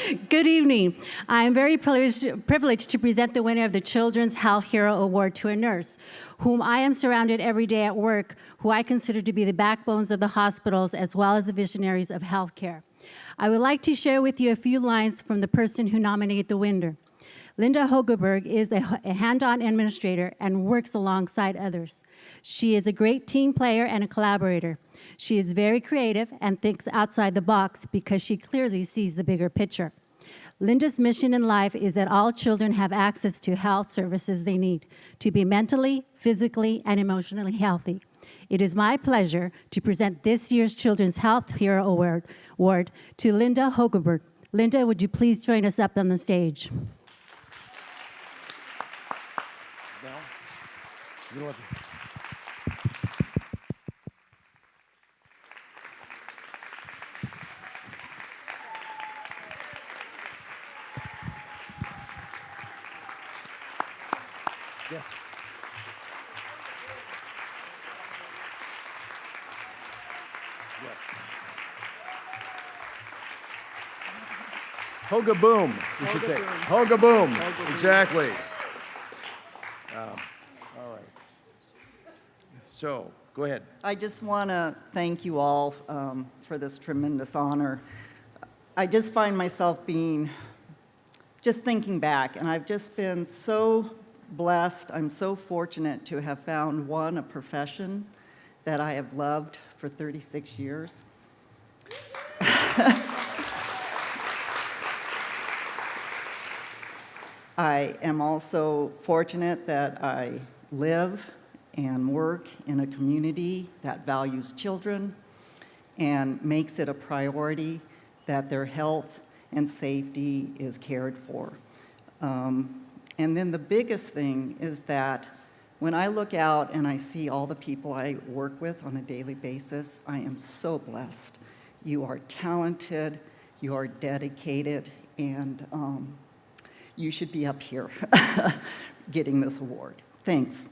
Good evening. I'm very privileged to present the winner of the Children's Health Hero Award to a nurse, whom I am surrounded every day at work, who I consider to be the backbones of the hospitals as well as the visionaries of healthcare. I would like to share with you a few lines from the person who nominated the winner. Linda Hogeberg is a hand-on administrator and works alongside others. She is a great team player and a collaborator. She is very creative and thinks outside the box because she clearly sees the bigger picture. Linda's mission in life is that all children have access to health services they need to be mentally, physically, and emotionally healthy. It is my pleasure to present this year's Children's Health Hero Award to Linda Hogeberg. Linda, would you please join us up on the stage? You know what? Yes. Yes. Hoga boom, you should say. Hoga boom. Exactly. All right. So, go ahead. I just want to thank you all for this tremendous honor. I just find myself just thinking back, and I've just been so blessed. I'm so fortunate to have found, a profession that I have loved for 36 years. I am also fortunate that I live and work in a community that values children and makes it a priority that their health and safety is cared for. And then the biggest thing is that when I look out and I see all the people I work with on a daily basis, I am so blessed. You are talented, you are dedicated, and you should be up here getting this award. Thanks.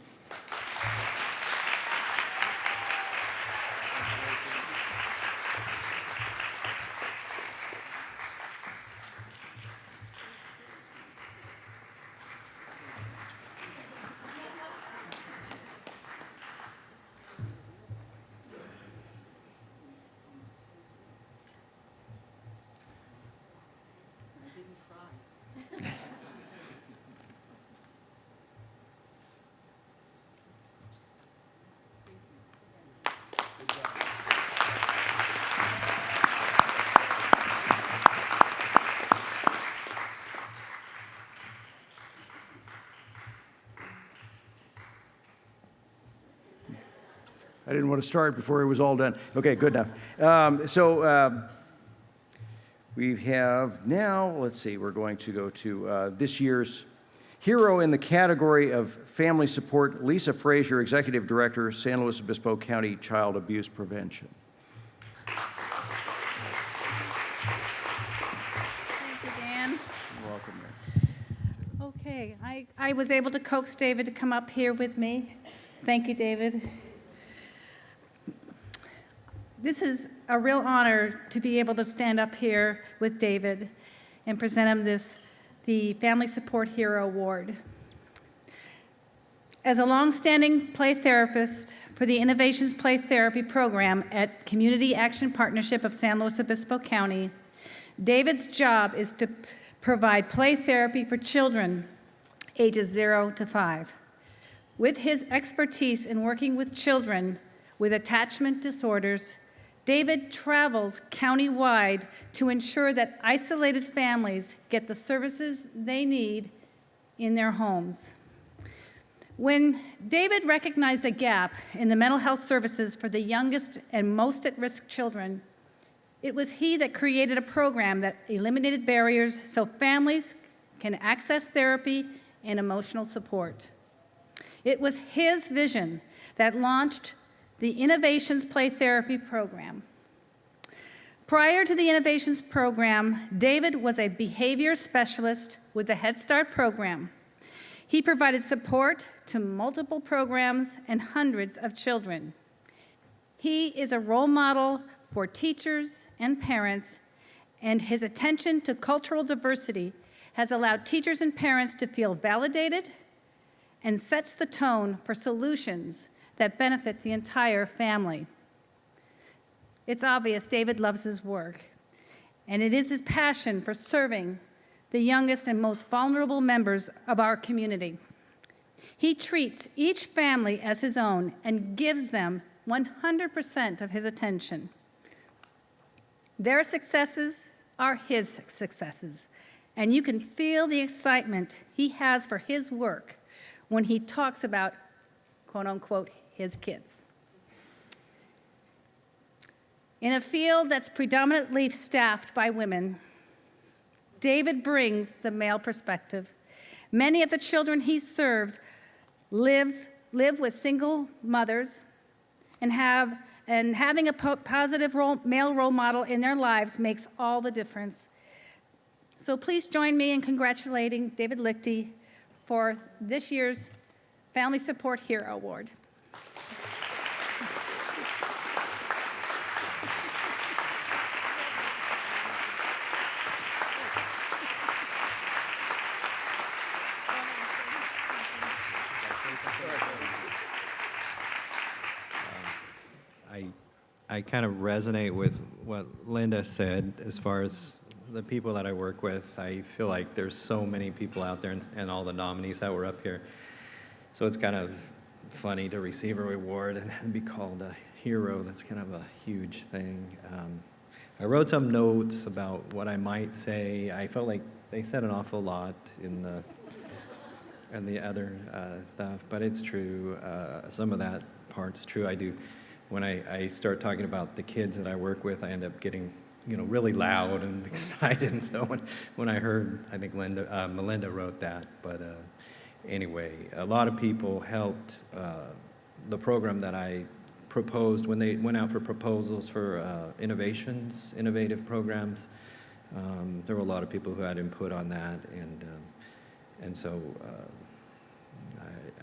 I didn't want to start before it was all done. Okay, good enough. We have now, let's see, we're going to go to this year's hero in the category of family support, Lisa Frazier, Executive Director, San Luis Obispo County Child Abuse Prevention. Thank you, Dan. You're welcome, Mary. Okay, I was able to coax David to come up here with me. Thank you, David. This is a real honor to be able to stand up here with David and present him the Family Support Hero Award. As a longstanding play therapist for the Innovations Play Therapy Program at Community Action Partnership of San Luis Obispo County, David's job is to provide play therapy for children ages 0 to 5. With his expertise in working with children with attachment disorders, David travels countywide to ensure that isolated families get the services they need in their homes. When David recognized a gap in the mental health services for the youngest and most at-risk children, it was he that created a program that eliminated barriers so families can access therapy and emotional support. It was his vision that launched the Innovations Play Therapy Program. Prior to the Innovations Program, David was a behavior specialist with the Head Start program. He provided support to multiple programs and hundreds of children. He is a role model for teachers and parents and his attention to cultural diversity has allowed teachers and parents to feel validated and sets the tone for solutions that benefit the entire family. It's obvious David loves his work, and it is his passion for serving the youngest and most vulnerable members of our community. He treats each family as his own and gives them 100% of his attention. Their successes are his successes, and you can feel the excitement he has for his work when he talks about, quote unquote, his kids. In a field that's predominantly staffed by women, David brings the male perspective. Many of the children he serves live with single mothers, and having a positive male role model in their lives makes all the difference. So please join me in congratulating David Lichty for this year's Family Support Hero Award. I kind of resonate with what Linda said as far as the people that I work with. I feel like there's so many people out there and all the nominees that were up here. So it's kind of funny to receive a reward and be called a hero. That's kind of a huge thing. I wrote some notes about what I might say. I felt like they said an awful lot in the other stuff, but it's true. Some of that part's true. I do. When I start talking about the kids that I work with, I end up getting, really loud and excited. And so when I heard, I think Melinda wrote that. But anyway, a lot of people helped the program that I proposed when they went out for proposals for innovative programs. There were a lot of people who had input on that, and so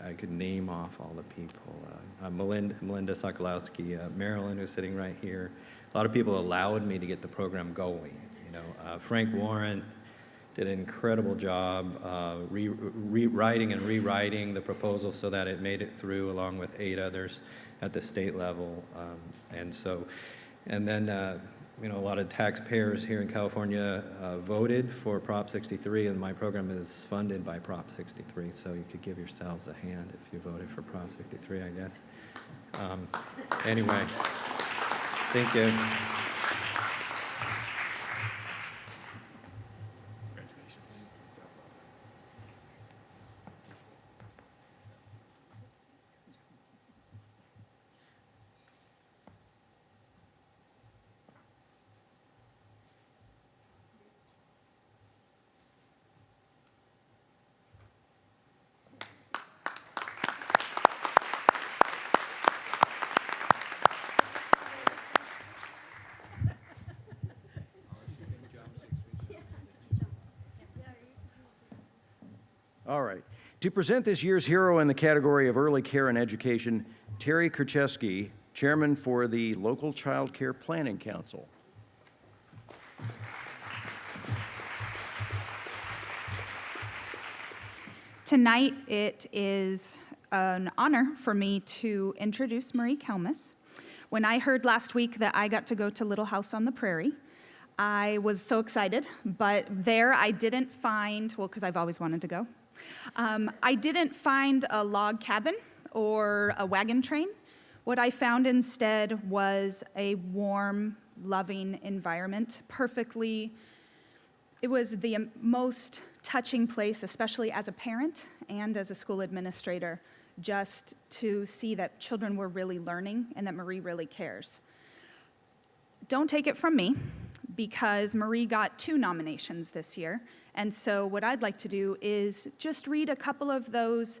I could name off all the people. Melinda Sokolowski, Marilyn, who's sitting right here. A lot of people allowed me to get the program going. Frank Warren did an incredible job rewriting and rewriting the proposal so that it made it through, along with 8 others at the state level. And then a lot of taxpayers here in California voted for Prop 63, and my program is funded by Prop 63, so you could give yourselves a hand if you voted for Prop 63, I guess. Anyway, thank you. All right. To present this year's hero in the category of early care and education, Terry Krzyzewski, Chairman for the Local Child Care Planning Council. Tonight, it is an honor for me to introduce Marie Kelmis. When I heard last week that I got to go to Little House on the Prairie, I was so excited, but there I didn't find, well, because I've always wanted to go, I didn't find a log cabin or a wagon train. What I found instead was a warm, loving environment, it was the most touching place, especially as a parent and as a school administrator, just to see that children were really learning and that Marie really cares. Don't take it from me, because Marie got 2 nominations this year, and so what I'd like to do is just read a couple of those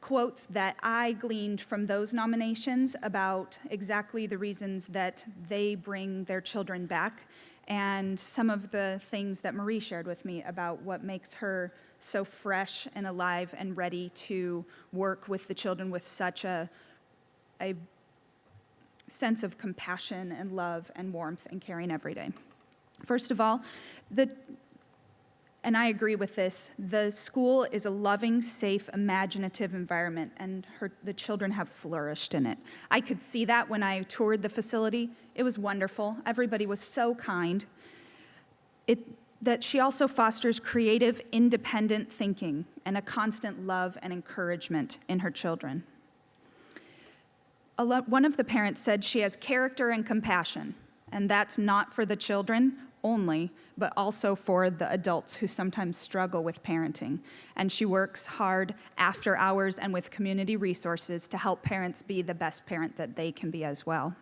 quotes that I gleaned from those nominations about exactly the reasons that they bring their children back, and some of the things that Marie shared with me about what makes her so fresh and alive and ready to work with the children with such a sense of compassion and love and warmth and caring every day. First of all, and I agree with this, the school is a loving, safe, imaginative environment, and the children have flourished in it. I could see that when I toured the facility. It was wonderful. Everybody was so kind. That she also fosters creative, independent thinking and a constant love and encouragement in her children. One of the parents said she has character and compassion, and that's not for the children only, but also for the adults who sometimes struggle with parenting. And she works hard after hours and with community resources to help parents be the best parent that they can be as well.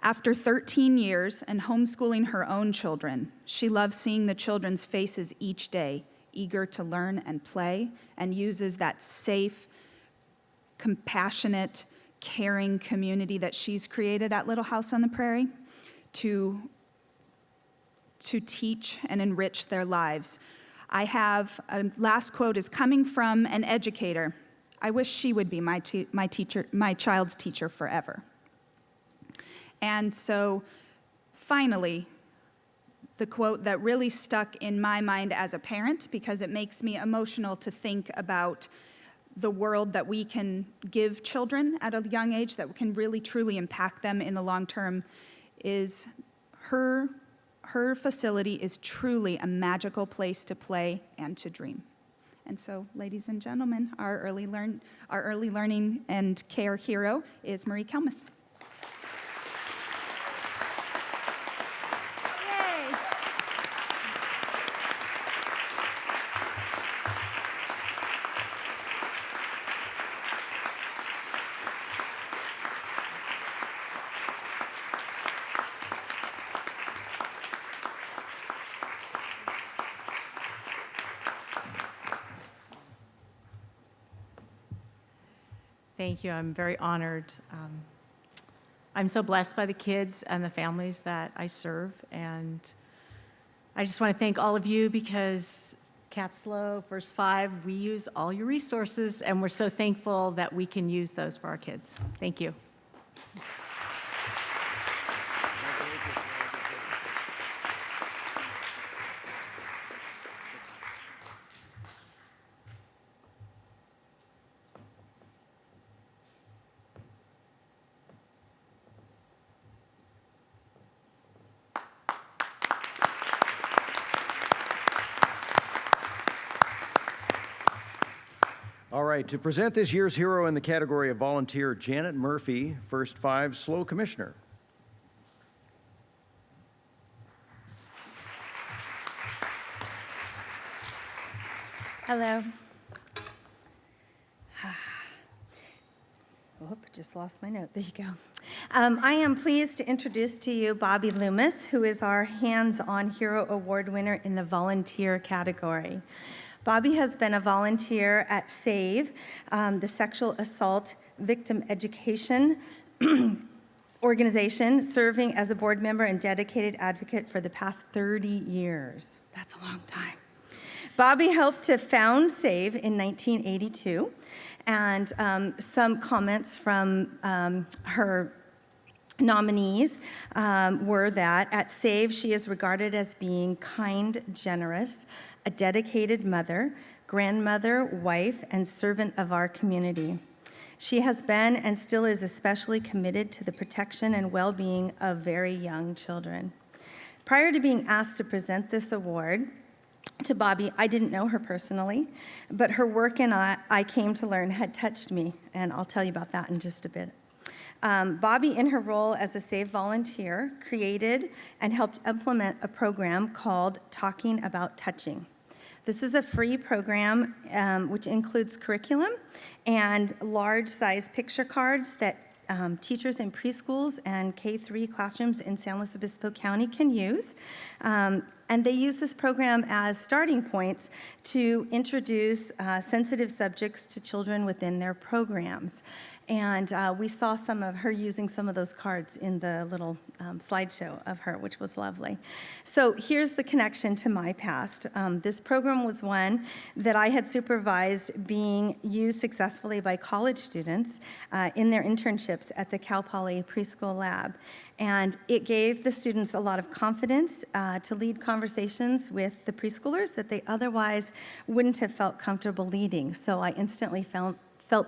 After 13 years and homeschooling her own children, she loves seeing the children's faces each day, eager to learn and play, and uses that safe, compassionate, caring community that she's created at Little House on the Prairie to teach and enrich their lives. I have a last quote is coming from an educator. I wish she would be my child's teacher forever. And so, finally, the quote that really stuck in my mind as a parent, because it makes me emotional to think about the world that we can give children at a young age that can really truly impact them in the long term, is her facility is truly a magical place to play and to dream. And so, ladies and gentlemen, our early learning and care hero is Marie Kelmus. Thank you. I'm very honored. I'm so blessed by the kids and the families that I serve, and I just want to thank all of you because Capslo, First Five, we use all your resources, and we're so thankful that we can use those for our kids. Thank you. All right, to present this year's hero in the category of volunteer, Janet Murphy, First Five SLO Commissioner. Hello. Whoop, just lost my note. There you go. I am pleased to introduce to you Bobby Loomis, who is our Hands-On Hero Award winner in the volunteer category. Bobby has been a volunteer at SAVE, the Sexual Assault Victim Education organization, serving as a board member and dedicated advocate for the past 30 years. That's a long time. Bobby helped to found SAVE in 1982, and some comments from her nominees were that at SAVE, she is regarded as being kind, generous, a dedicated mother, grandmother, wife, and servant of our community. She has been and still is especially committed to the protection and well-being of very young children. Prior to being asked to present this award to Bobby, I didn't know her personally, but her work and I came to learn had touched me, and I'll tell you about that in just a bit. Bobby, in her role as a SAVE volunteer, created and helped implement a program called Talking About Touching. This is a free program which includes curriculum and large-size picture cards that teachers in preschools and K-3 classrooms in San Luis Obispo County can use. And they use this program as starting points to introduce sensitive subjects to children within their programs. And we saw some of her using some of those cards in the little slideshow of her, which was lovely. So here's the connection to my past. This program was one that I had supervised being used successfully by college students in their internships at the Cal Poly Preschool Lab. And it gave the students a lot of confidence to lead conversations with the preschoolers that they otherwise wouldn't have felt comfortable leading. So I instantly felt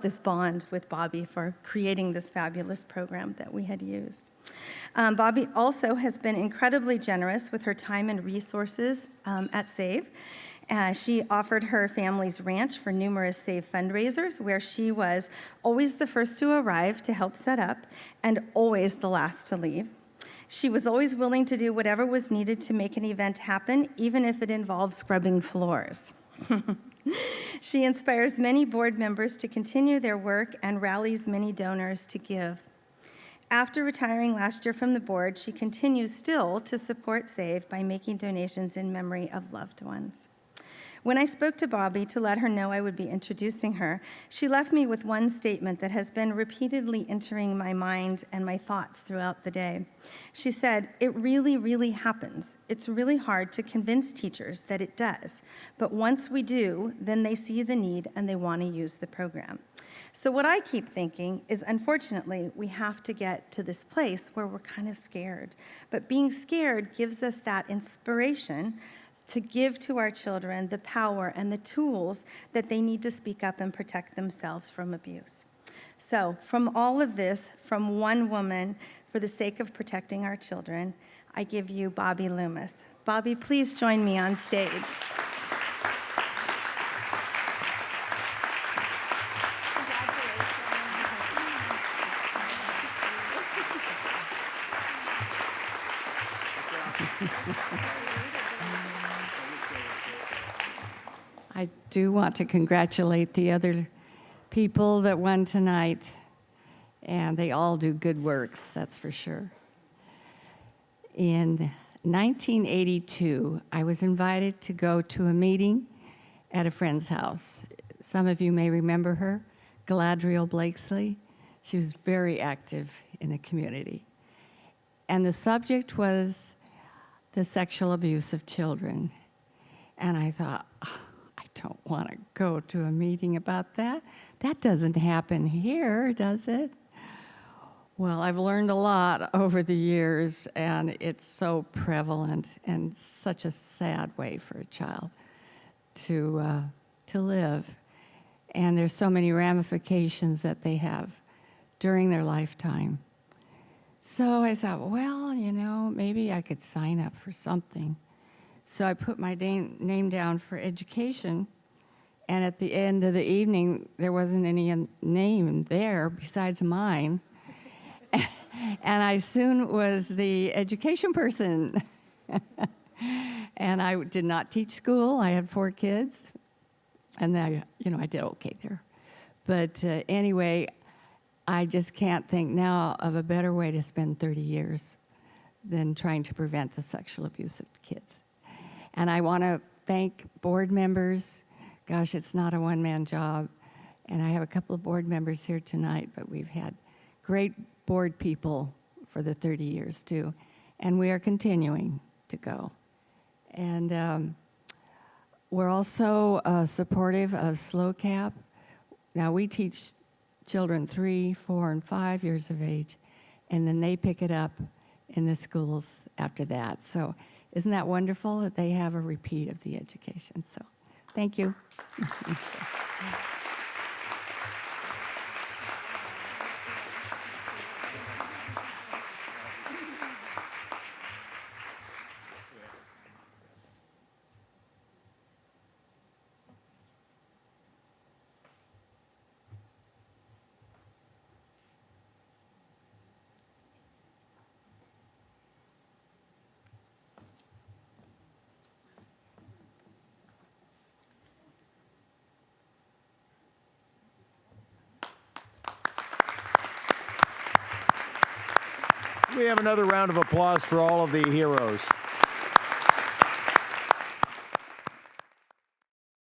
this bond with Bobby for creating this fabulous program that we had used. Bobby also has been incredibly generous with her time and resources at SAVE. She offered her family's ranch for numerous SAVE fundraisers, where she was always the first to arrive to help set up and always the last to leave. She was always willing to do whatever was needed to make an event happen, even if it involved scrubbing floors. She inspires many board members to continue their work and rallies many donors to give. After retiring last year from the board, she continues still to support SAVE by making donations in memory of loved ones. When I spoke to Bobby to let her know I would be introducing her, she left me with one statement that has been repeatedly entering my mind and my thoughts throughout the day. She said, "It really, really happens. It's really hard to convince teachers that it does. But once we do, then they see the need and they want to use the program." So what I keep thinking is, unfortunately, we have to get to this place where we're kind of scared. But being scared gives us that inspiration to give to our children the power and the tools that they need to speak up and protect themselves from abuse. So from all of this, from one woman, for the sake of protecting our children, I give you Bobby Loomis. Bobby, please join me on stage. I do want to congratulate the other people that won tonight, and they all do good works, that's for sure. In 1982, I was invited to go to a meeting at a friend's house. Some of you may remember her, Galadriel Blakesley. She was very active in the community. And the subject was the sexual abuse of children. And I thought, I don't want to go to a meeting about that. That doesn't happen here, does it? Well, I've learned a lot over the years, and it's so prevalent and such a sad way for a child to live. And there's so many ramifications that they have during their lifetime. So I thought, well, you know, maybe I could sign up for something. So I put my name down for education, and at the end of the evening, there wasn't any name there besides mine. And I soon was the education person. And I did not teach school. I had 4 kids, and I did okay there. But anyway, I just can't think now of a better way to spend 30 years than trying to prevent the sexual abuse of kids. And I want to thank board members. Gosh, it's not a one-man job. And I have a couple of board members here tonight, but we've had great board people for the 30 years too. And we are continuing to go. And we're also supportive of Slow Cap. Now we teach children 3, 4, and 5 years of age, and then they pick it up in the schools after that. So isn't that wonderful that they have a repeat of the education? So thank you. We have another round of applause for all of the heroes.